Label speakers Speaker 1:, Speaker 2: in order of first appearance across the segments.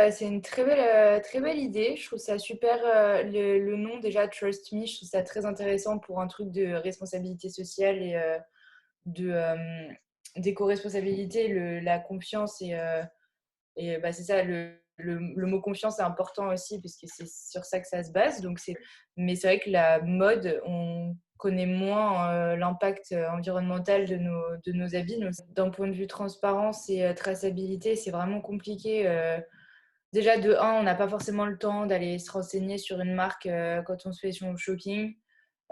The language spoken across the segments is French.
Speaker 1: C'est une très belle idée. Je trouve ça super, le nom déjà Trust Me, je trouve ça très intéressant pour un truc de responsabilité sociale et de, d'éco-responsabilité. La confiance et bah, c'est ça, le mot confiance est important aussi parce que c'est sur ça que ça se base. Mais c'est vrai que la mode, on connaît moins l'impact environnemental de nos habits. D'un point de vue transparence et traçabilité, c'est vraiment compliqué. Déjà, de un, on n'a pas forcément le temps d'aller se renseigner sur une marque quand on se fait son shopping.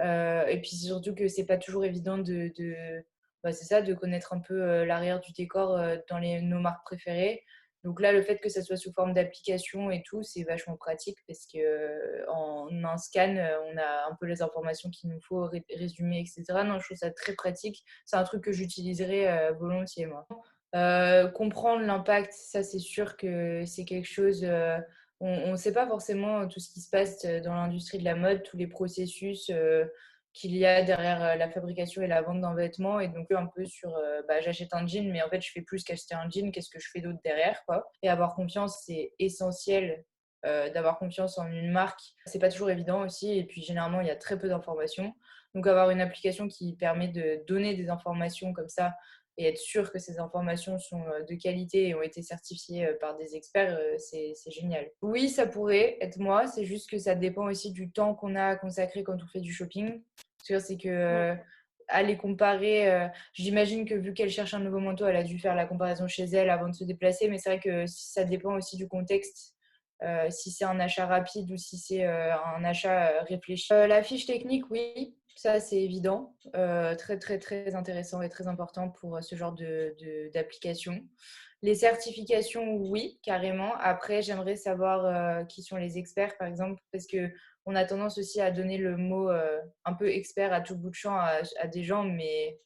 Speaker 1: Et puis c'est surtout que c'est pas toujours évident bah, c'est ça, de connaître un peu l'arrière du décor dans nos marques préférées. Donc là, le fait que ça soit sous forme d'application et tout, c'est vachement pratique parce que en un scan, on a un peu les informations qu'il nous faut, résumées, etc. Non, je trouve ça très pratique. C'est un truc que j'utiliserais volontiers, moi. Comprendre l'impact, ça c'est sûr que c'est quelque chose. On ne sait pas forcément tout ce qui se passe dans l'industrie de la mode, tous les processus qu'il y a derrière la fabrication et la vente d'un vêtement. Et donc, un peu sur bah, j'achète un jean, mais en fait, je fais plus qu'acheter un jean, qu'est-ce que je fais d'autre derrière, quoi. Et avoir confiance, c'est essentiel. D'avoir confiance en une marque, c'est pas toujours évident aussi. Et puis, généralement, il y a très peu d'informations. Donc, avoir une application qui permet de donner des informations comme ça et être sûr que ces informations sont de qualité et ont été certifiées par des experts, c'est génial. Oui, ça pourrait être moi, c'est juste que ça dépend aussi du temps qu'on a à consacrer quand on fait du shopping. C'est que
Speaker 2: Mm.
Speaker 1: aller comparer, j'imagine que vu qu'elle cherche un nouveau manteau, elle a dû faire la comparaison chez elle avant de se déplacer, mais c'est vrai que ça dépend aussi du contexte. Si c'est un achat rapide ou si c'est un achat réfléchi. La fiche technique, oui, ça c'est évident. Très, très, très intéressant et très important pour ce genre d'application. Les certifications, oui, carrément. Après, j'aimerais savoir qui sont les experts, par exemple, parce que on a tendance aussi à donner le mot un peu expert à tout bout de champ à des gens, mais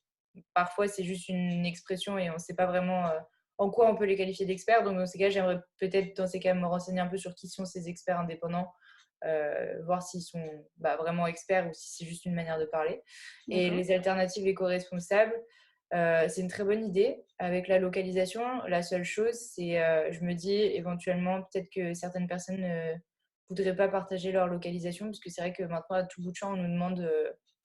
Speaker 1: parfois c'est juste une expression et on ne sait pas vraiment en quoi on peut les qualifier d'experts. Donc dans ces cas, j'aimerais peut-être dans ces cas me renseigner un peu sur qui sont ces experts indépendants, voir s'ils sont bah, vraiment experts ou si c'est juste une manière de parler. Et
Speaker 2: D'accord.
Speaker 1: les alternatives éco-responsables, c'est une très bonne idée. Avec la localisation, la seule chose, c'est, je me dis éventuellement peut-être que certaines personnes ne voudraient pas partager leur localisation, parce que c'est vrai que maintenant, à tout bout de champ, on nous demande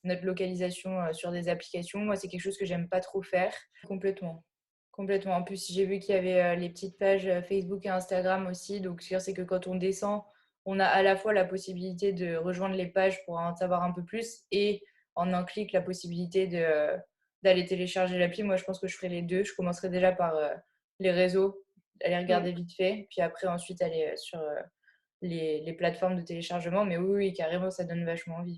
Speaker 1: notre localisation sur des applications. Moi, c'est quelque chose que j'aime pas trop faire. Complètement. Complètement. En plus, j'ai vu qu'il y avait les petites pages Facebook et Instagram aussi. Donc, c'est que quand on descend, on a à la fois la possibilité de rejoindre les pages pour en savoir un peu plus et en un clic la possibilité d'aller télécharger l'appli. Moi, je pense que je ferai les deux. Je commencerai déjà par les réseaux, aller regarder
Speaker 2: Ouais.
Speaker 1: vite fait, puis après, ensuite, aller sur les plateformes de téléchargement. Mais oui, oui, carrément, ça donne vachement envie.